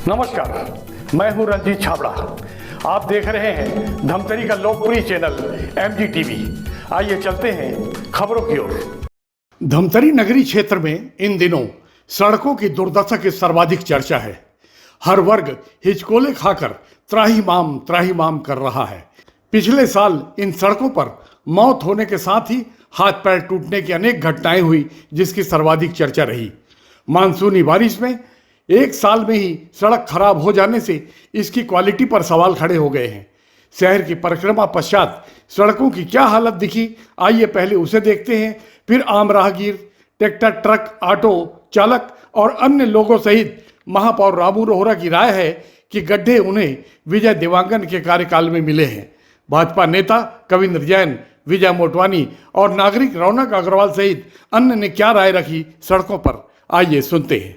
नमस्कार, मैं हूं रंजीत छाबड़ा। आप देख रहे हैं धमतरी का लोकप्रिय चैनल MGTV। आइए चलते हैं खबरों की ओर। धमतरी नगरी क्षेत्र में इन दिनों सड़कों की दुर्दशा की सर्वाधिक चर्चा है। हर वर्ग हिचकोले खाकर त्राहिमाम कर रहा है। पिछले साल इन सड़कों पर मौत होने के साथ ही हाथ पैर टूटने की अनेक घटनाएं हुई, जिसकी सर्वाधिक चर्चा रही। मानसूनी बारिश में एक साल में ही सड़क खराब हो जाने से इसकी क्वालिटी पर सवाल खड़े हो गए हैं। शहर की परिक्रमा पश्चात सड़कों की क्या हालत दिखी, आइए पहले उसे देखते हैं, फिर आम राहगीर, ट्रैक्टर, ट्रक, ऑटो चालक और अन्य लोगों सहित महापौर रामू रोहरा की राय है कि गड्ढे उन्हें विजय देवांगन के कार्यकाल में मिले हैं। भाजपा नेता कविंद्र जैन, विजय मोटवानी और नागरिक रौनक अग्रवाल सहित अन्य ने क्या राय रखी सड़कों पर, आइए सुनते हैं।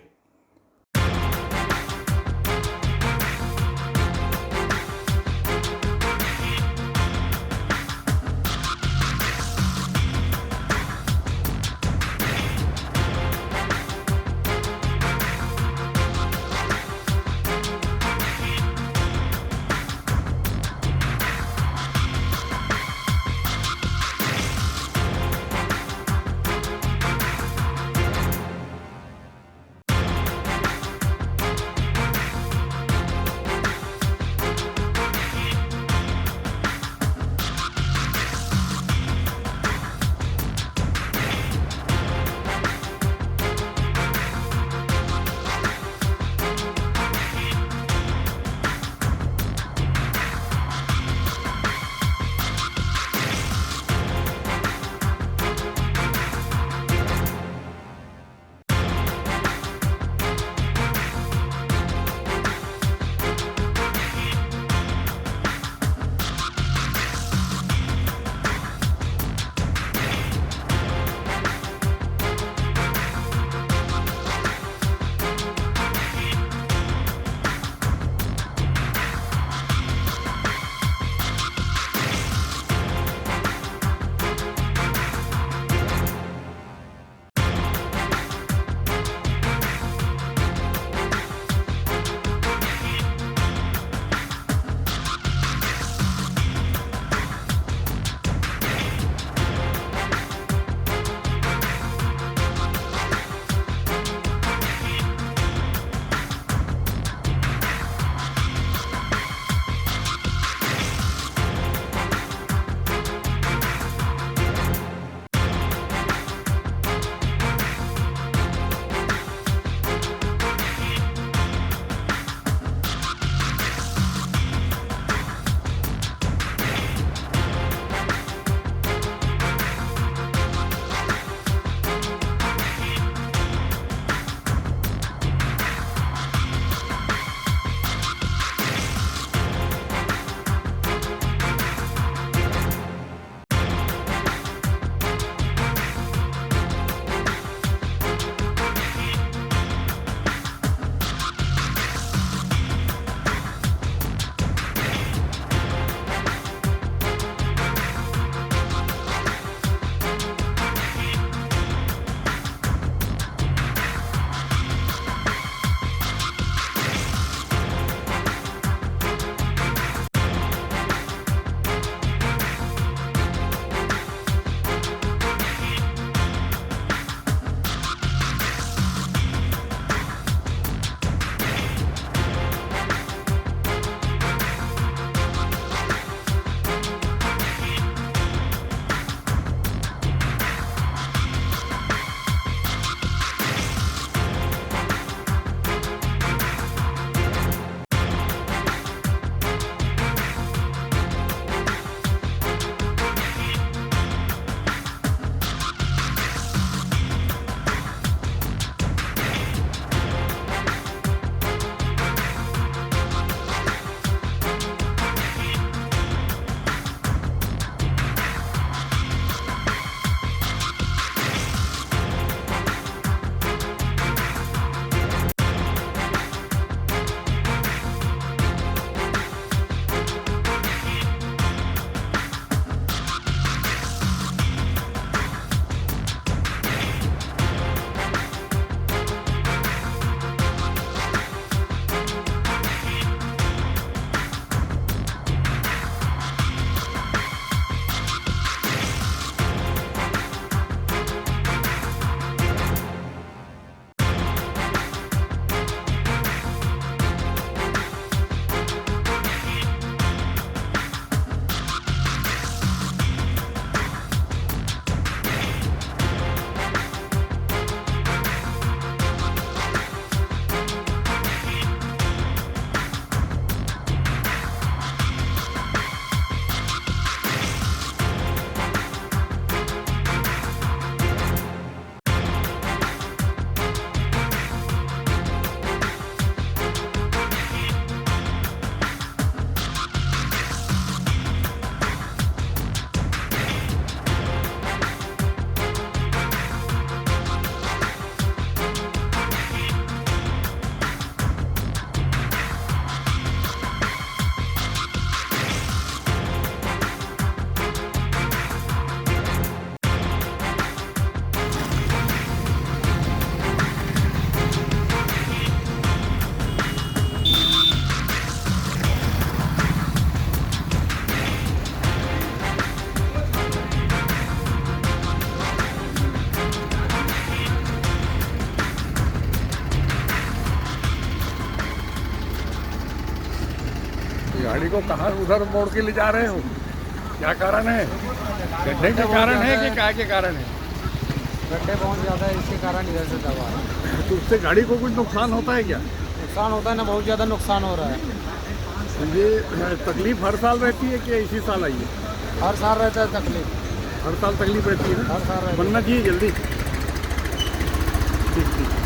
गाड़ी को कहाँ उधर मोड़ के ले जा रहे हो? क्या कारण है? गड्ढे के कारण है कि क्या के कारण है? गड्ढे बहुत ज़्यादा है, इसके कारण इधर से दबा है। तो उससे गाड़ी को कुछ नुकसान होता है क्या? नुकसान होता है ना, बहुत ज़्यादा नुकसान हो रहा है। तो ये तकलीफ हर साल रहती है कि इसी साल आई है? हर साल रहता है तकलीफ, हर साल तकलीफ रहती है ना? हर साल रहता है। बनना चाहिए जल्दी। ठीक ठीक।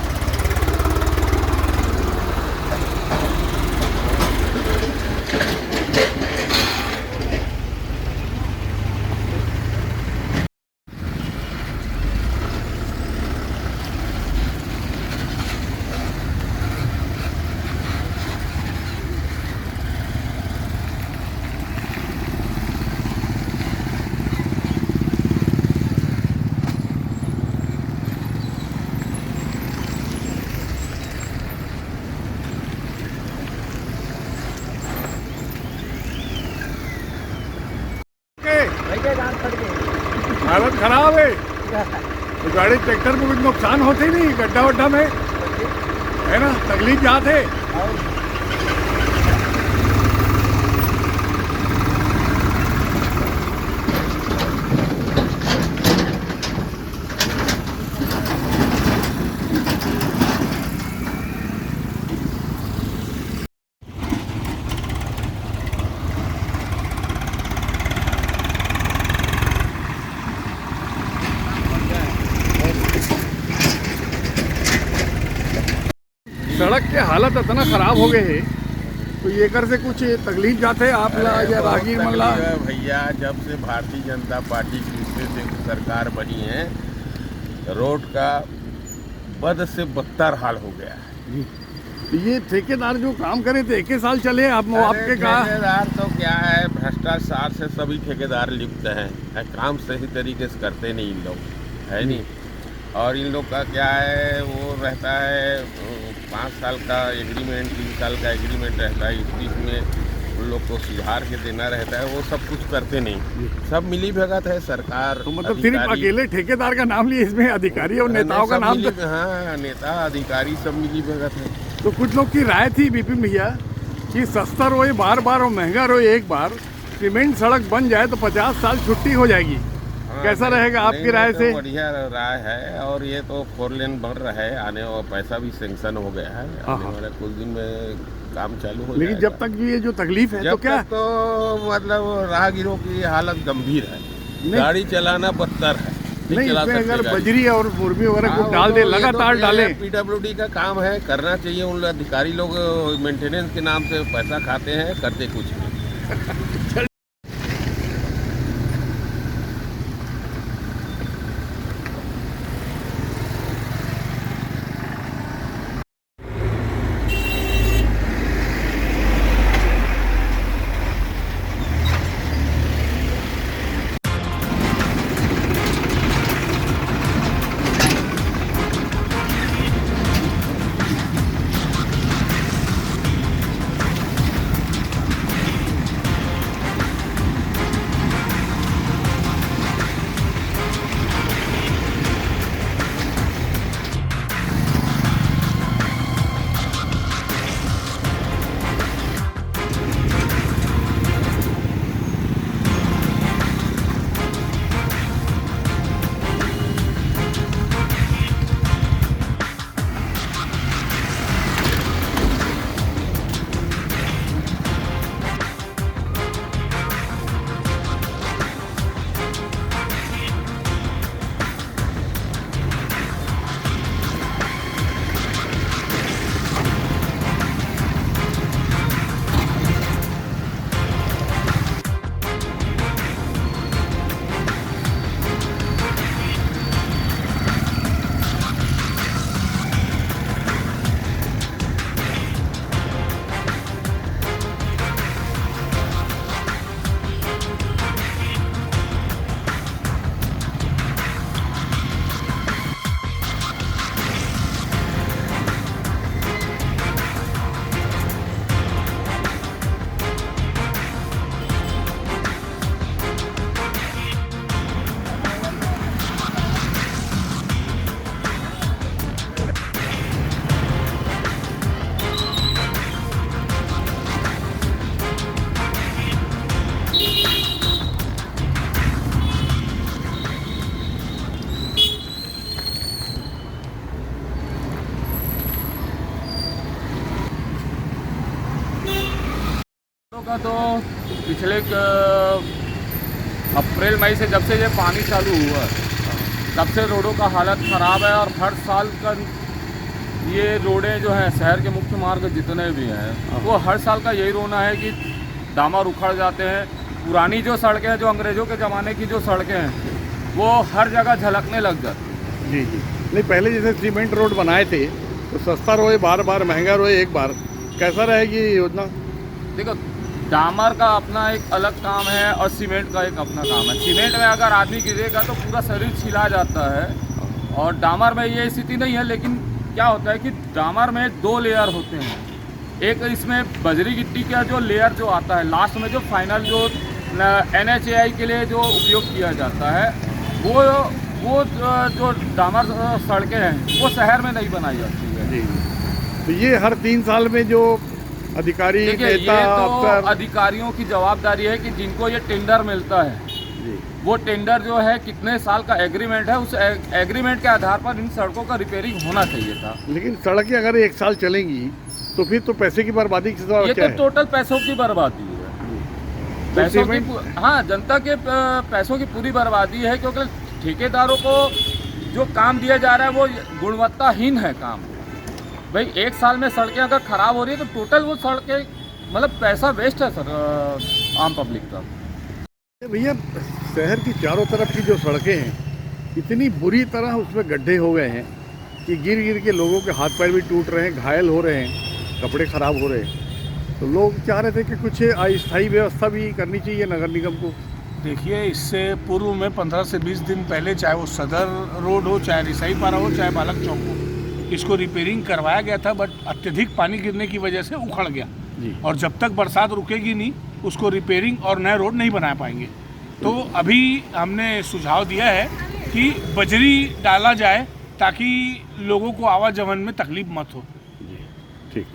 हालत खराब है तो गाड़ी ट्रैक्टर में कुछ नुकसान होते नहीं गड्ढा वड्ढा में है ना? तकलीफ यहाँ थे। सड़क के हालत इतना खराब हो गए हैं तो ये कर से कुछ तकलीफ जाते आप ला या राहगीर मन ला? भैया जब से भारतीय जनता पार्टी की से सरकार बनी है रोड का बद से बदतर हाल हो गया है। तो ये ठेकेदार जो काम करे थे एक साल चले आप आपके कहा? ठेकेदार तो क्या है, भ्रष्टाचार से सभी ठेकेदार लिप्त हैं, काम सही तरीके से करते नहीं इन लोग, है नहीं। और इन लोग का क्या है, वो रहता है 5 साल का एग्रीमेंट, 3 साल का एग्रीमेंट रहता है, इस बीच में उन लोग को सुधार के देना रहता है, वो सब कुछ करते नहीं, सब मिली भगत है सरकार। तो मतलब सिर्फ अकेले ठेकेदार का नाम लिए, इसमें अधिकारी और नेताओं का नाम? हाँ, नेता अधिकारी सब मिली भगत है। तो कुछ लोग की राय थी विपिन भैया कि सस्ता रोए बार बार और महंगा रोए एक बार, सीमेंट सड़क बन जाए तो 50 साल छुट्टी हो जाएगी। कैसा रहेगा आपकी राय से? बढ़िया राय है, और ये तो 4 लेन बन रहा है, आने वाला पैसा भी सेंक्शन हो गया है, आने वाले कुछ दिन में काम चालू हो लेकिन जब तक ये जो तकलीफ है तो क्या, तो मतलब राहगीरों की हालत गंभीर है, गाड़ी चलाना बदतर है। नहीं, इसमें अगर बजरी और मुर्गी वगैरह कुछ डाल दे, लगातार डाले। PWD का काम है, करना चाहिए। उन अधिकारी लोग मेंटेनेंस के नाम से पैसा खाते हैं, करते कुछ नहीं। का तो पिछले अप्रैल मई से जब से ये पानी चालू हुआ तब से रोडों का हालत ख़राब है। और हर साल का ये रोडें जो हैं शहर के मुख्य मार्ग जितने भी हैं वो हर साल का यही रोना है कि डामर उखड़ जाते हैं। पुरानी जो सड़कें हैं, जो अंग्रेज़ों के ज़माने की जो सड़कें हैं, वो हर जगह झलकने लग जाती हैं। जी जी। नहीं, पहले जैसे सीमेंट रोड बनाए थे तो सस्ता रोए बार बार, महंगा रोए एक बार, कैसा रहेगी ये योजना? देखो, डामर का अपना एक अलग काम है और सीमेंट का एक अपना काम है। सीमेंट में अगर आदमी गिरेगा तो पूरा शरीर छिला जाता है, और डामर में ये स्थिति नहीं है। लेकिन क्या होता है कि डामर में 2 लेयर होते हैं। एक इसमें बजरी गिट्टी का जो लेयर जो आता है लास्ट में, जो फाइनल जो NHAI के लिए जो उपयोग किया जाता है, वो जो डामर सड़कें हैं वो शहर में नहीं बनाई जाती है। जी। तो ये हर 3 साल में जो अधिकारी, देखिए, नेता, ये तो अफसर, अधिकारियों की जवाबदारी है कि जिनको ये टेंडर मिलता है, वो टेंडर जो है कितने साल का एग्रीमेंट है, उस एग्रीमेंट के आधार पर इन सड़कों का रिपेयरिंग होना चाहिए था। लेकिन सड़कें अगर 1 साल चलेंगी तो फिर तो पैसे की बर्बादी के सिवा ये क्या तो है? टोटल पैसों की बर्बादी है। पैसों की, हाँ, जनता के पैसों की पूरी बर्बादी है, क्योंकि ठेकेदारों को जो काम दिया जा रहा है वो गुणवत्ताहीन है काम। भाई 1 साल में सड़कें अगर ख़राब हो रही है तो टोटल वो सड़कें, मतलब पैसा वेस्ट है सर आम पब्लिक का। भैया, शहर की चारों तरफ की जो सड़कें हैं इतनी बुरी तरह उसमें गड्ढे हो गए हैं कि गिर गिर के लोगों के हाथ पैर भी टूट रहे हैं, घायल हो रहे हैं, कपड़े ख़राब हो रहे हैं। तो लोग चाह रहे थे कि कुछ अस्थायी व्यवस्था भी करनी चाहिए नगर निगम को। देखिए, इससे पूर्व में 15 से 20 दिन पहले, चाहे वो सदर रोड हो, चाहे रिसाई पारा हो, चाहे बालक चौक हो, इसको रिपेयरिंग करवाया गया था, बट अत्यधिक पानी गिरने की वजह से उखड़ गया। और जब तक बरसात रुकेगी नहीं, उसको रिपेयरिंग और नया रोड नहीं बना पाएंगे। तो अभी हमने सुझाव दिया है कि बजरी डाला जाए ताकि लोगों को आवागमन में तकलीफ मत हो। ठीक।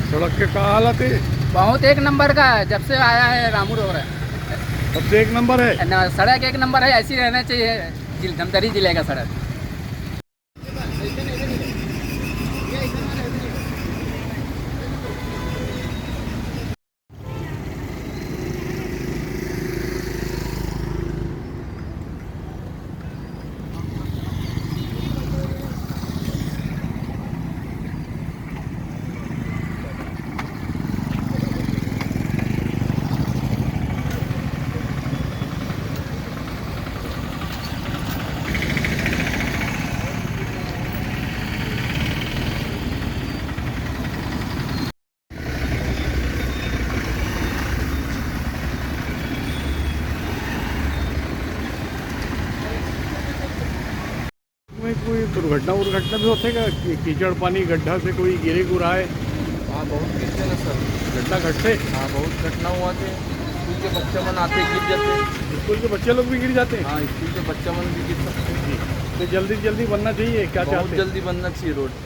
सड़क के क्या हालत है? बहुत 1 नंबर का है, जब से आया है रामू रोड। सबसे 1 नंबर है। सड़क 1 नंबर है, ऐसी रहना चाहिए धमतरी जिले का सड़क। में कोई दुर्घटना भी होते क्या? कीचड़ पानी गड्ढा से कोई गिरे गुराए? हाँ, बहुत गिरते ना सर। गड्ढा घटते? हाँ, बहुत घटना हुआ थे। स्कूल के बच्चे मन आते गिर जाते। स्कूल के बच्चे लोग भी गिर जाते हैं? हाँ, स्कूल के बच्चे मन भी गिर सकते हैं। तो जल्दी जल्दी बनना चाहिए, क्या बहुत चाहते हैं? जल्दी बनना चाहिए रोड।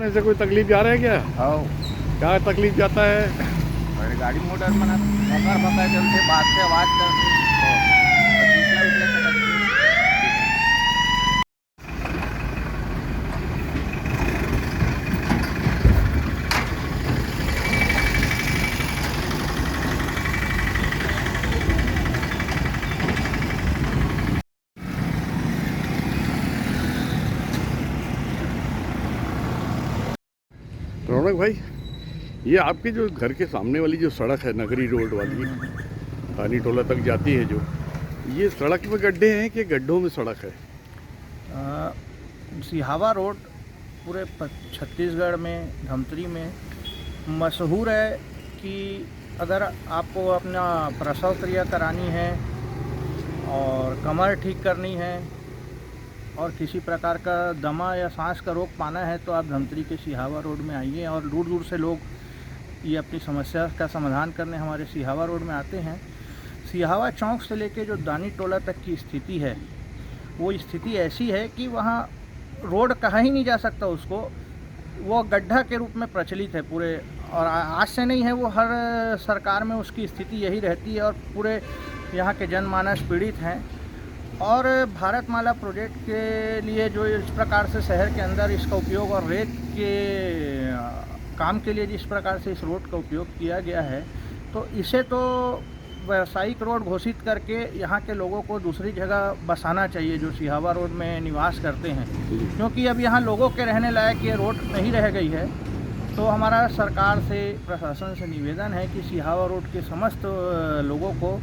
होने से कोई तकलीफ जा रहा है क्या? और क्या तकलीफ जाता है? गाड़ी मोटर मना बकर बकर चलते बात से आवाज रौनक भाई, ये आपके जो घर के सामने वाली जो सड़क है, नगरी रोड वाली, पानी टोला तक जाती है, जो ये सड़क में गड्ढे हैं कि गड्ढों में सड़क है? सिहावा रोड पूरे छत्तीसगढ़ में, धमतरी में मशहूर है कि अगर आपको अपना प्रसव क्रिया करानी है और कमर ठीक करनी है और किसी प्रकार का दमा या सांस का रोग पाना है तो आप धमतरी के सिहावा रोड में आइए। और दूर दूर से लोग ये अपनी समस्या का समाधान करने हमारे सिहावा रोड में आते हैं। सिहावा चौक से लेके जो दानी टोला तक की स्थिति है, वो स्थिति ऐसी है कि वहाँ रोड कहा ही नहीं जा सकता उसको, वो गड्ढा के रूप में प्रचलित है पूरे। और आज से नहीं है, वो हर सरकार में उसकी स्थिति यही रहती है और पूरे यहाँ के जनमानस पीड़ित हैं। और भारतमाला प्रोजेक्ट के लिए जो इस प्रकार से शहर के अंदर इसका उपयोग और रेत के काम के लिए जिस प्रकार से इस रोड का उपयोग किया गया है, तो इसे तो व्यावसायिक रोड घोषित करके यहाँ के लोगों को दूसरी जगह बसाना चाहिए जो सिहावा रोड में निवास करते हैं, क्योंकि अब यहाँ लोगों के रहने लायक ये रोड नहीं रह गई है। तो हमारा सरकार से, प्रशासन से निवेदन है कि सिहावा रोड के समस्त लोगों को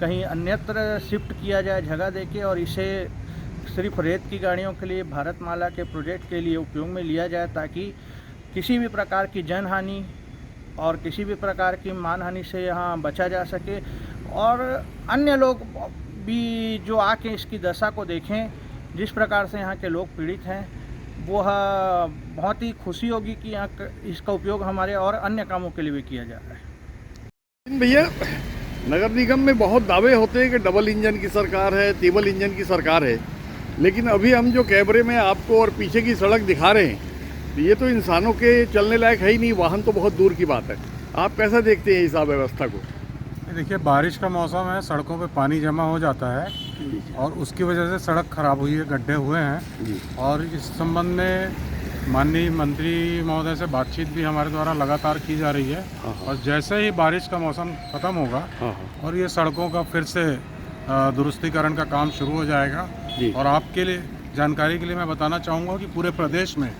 कहीं अन्यत्र शिफ्ट किया जाए जगह देके, और इसे सिर्फ रेत की गाड़ियों के लिए भारतमाला के प्रोजेक्ट के लिए उपयोग में लिया जाए, ताकि किसी भी प्रकार की जनहानि और किसी भी प्रकार की मानहानि से यहाँ बचा जा सके। और अन्य लोग भी जो आके इसकी दशा को देखें, जिस प्रकार से यहाँ के लोग पीड़ित हैं, वो बहुत ही खुशी होगी कि यहाँ इसका उपयोग हमारे और अन्य कामों के लिए भी किया जा रहा है। भैया, नगर निगम में बहुत दावे होते हैं कि डबल इंजन की सरकार है, ट्रिपल इंजन की सरकार है, लेकिन अभी हम जो कैमरे में आपको और पीछे की सड़क दिखा रहे हैं, ये तो इंसानों के चलने लायक है ही नहीं, वाहन तो बहुत दूर की बात है। आप कैसा देखते हैं इस व्यवस्था को? देखिए, बारिश का मौसम है, सड़कों पे पानी जमा हो जाता है और उसकी वजह से सड़क खराब हुई है, गड्ढे हुए हैं। और इस संबंध में माननीय मंत्री महोदय से बातचीत भी हमारे द्वारा लगातार की जा रही है। और जैसे ही बारिश का मौसम ख़त्म होगा और ये सड़कों का फिर से दुरुस्तीकरण का काम शुरू हो जाएगा। और आपके लिए जानकारी के लिए मैं बताना चाहूँगा कि पूरे प्रदेश में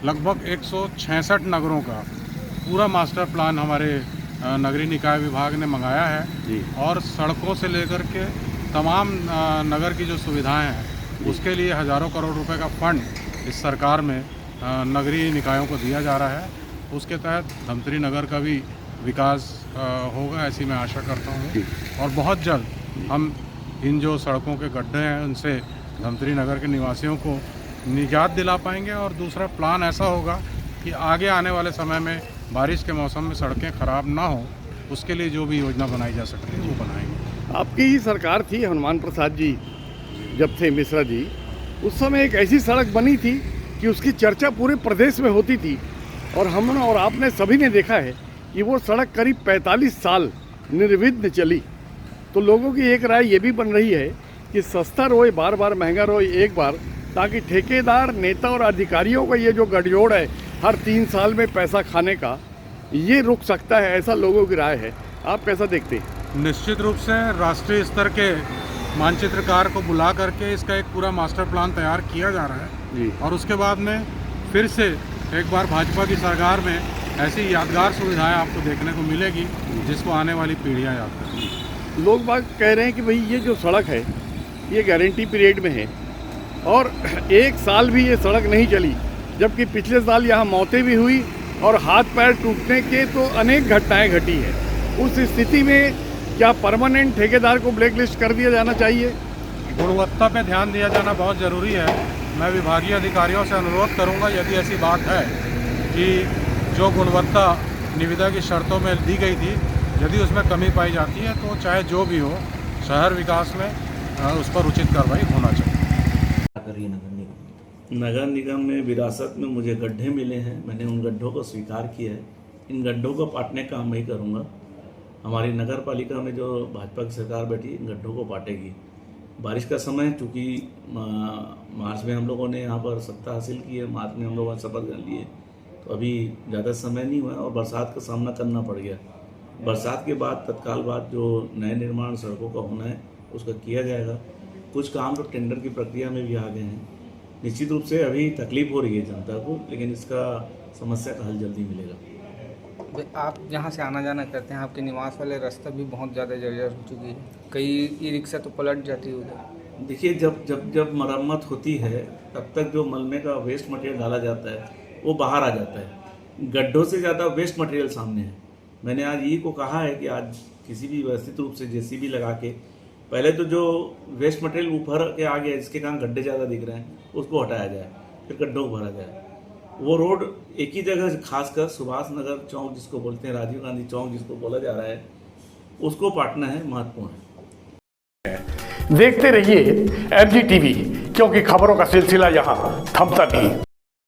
लगभग 166 नगरों का पूरा मास्टर प्लान हमारे नगरीय निकाय विभाग ने मंगाया है। और सड़कों से लेकर के तमाम नगर की जो सुविधाएं हैं, उसके लिए हज़ारों करोड़ रुपए का फंड इस सरकार में नगरीय निकायों को दिया जा रहा है। उसके तहत धमतरी नगर का भी विकास होगा, ऐसी मैं आशा करता हूँ। और बहुत जल्द हम इन जो सड़कों के गड्ढे हैं, उनसे धमतरी नगर के निवासियों को निजात दिला पाएंगे। और दूसरा प्लान ऐसा होगा कि आगे आने वाले समय में बारिश के मौसम में सड़कें ख़राब ना हो, उसके लिए जो भी योजना बनाई जा सकती है वो बनाएंगे। आपकी ही सरकार थी, हनुमान प्रसाद जी जब थे, मिश्रा जी, उस समय एक ऐसी सड़क बनी थी कि उसकी चर्चा पूरे प्रदेश में होती थी। और हमने और आपने सभी ने देखा है कि वो सड़क करीब 45 साल निर्विघ्न चली। तो लोगों की एक राय ये भी बन रही है कि सस्ता रोए बार बार, महंगा रोए एक बार, ताकि ठेकेदार, नेता और अधिकारियों का ये जो गठजोड़ है हर 3 साल में पैसा खाने का, ये रुक सकता है, ऐसा लोगों की राय है। आप कैसा देखते हैं? निश्चित रूप से राष्ट्रीय स्तर के मानचित्रकार को बुला करके इसका एक पूरा मास्टर प्लान तैयार किया जा रहा है। और उसके बाद में फिर से एक बार भाजपा की सरकार में ऐसी यादगार सुविधाएं आपको देखने को मिलेगी, जिसको आने वाली पीढ़ियां याद करेंगी। लोग बाग कह रहे हैं कि भाई ये जो सड़क है ये गारंटी पीरियड में है और 1 साल भी ये सड़क नहीं चली, जबकि पिछले साल यहाँ मौतें भी हुई और हाथ पैर टूटने के तो अनेक घटनाएं घटी हैं। उस स्थिति में क्या परमानेंट ठेकेदार को ब्लैकलिस्ट कर दिया जाना चाहिए? गुणवत्ता पे ध्यान दिया जाना बहुत ज़रूरी है। मैं विभागीय अधिकारियों से अनुरोध करूंगा, यदि ऐसी बात है कि जो गुणवत्ता निविदा की शर्तों में दी गई थी, यदि उसमें कमी पाई जाती है तो चाहे जो भी हो, शहर विकास में उस पर उचित कार्रवाई होना चाहिए। नगर निगम में विरासत में मुझे गड्ढे मिले हैं, मैंने उन गड्ढों को स्वीकार किया है। इन गड्ढों को पाटने का काम मैं ही करूँगा। हमारी नगर पालिका में जो भाजपा की सरकार बैठी इन गड्ढों को पाटेगी। बारिश का समय है, चूँकि मार्च में हम लोगों ने यहाँ पर सत्ता हासिल की है, मार्च में हम लोगों ने शपथ कर लिए, तो अभी ज़्यादा समय नहीं हुआ और बरसात का सामना करना पड़ गया। बरसात के बाद तत्काल बाद जो नए निर्माण सड़कों का होना है उसका किया जाएगा। कुछ काम तो टेंडर की प्रक्रिया में भी आ गए हैं। निश्चित रूप से अभी तकलीफ हो रही है जनता को, लेकिन इसका समस्या का हल जल्दी मिलेगा। आप जहाँ से आना जाना करते हैं, आपके निवास वाले रास्ता भी बहुत ज़्यादा जर्जर हो चुकी है, कई ई रिक्शा तो पलट जाती है उधर। देखिए, जब मरम्मत होती है तब तक जो मलबे का वेस्ट मटेरियल डाला जाता है वो बाहर आ जाता है। गड्ढों से ज़्यादा वेस्ट मटेरियल सामने है। मैंने आज ई को कहा है कि आज किसी भी व्यवस्थित रूप से जेसीबी लगा के पहले तो जो वेस्ट मटेरियल ऊपर के आ गया, जिसके कारण गड्ढे ज़्यादा दिख रहे हैं, उसको हटाया जाए, फिर गड्ढों को भरा जाए। वो रोड एक ही जगह, खासकर सुभाष नगर चौक जिसको बोलते हैं, राजीव गांधी चौक जिसको बोला जा रहा है, उसको पाटना है, महत्वपूर्ण है। देखते रहिए MG TV, क्योंकि खबरों का सिलसिला यहाँ थमता नहीं।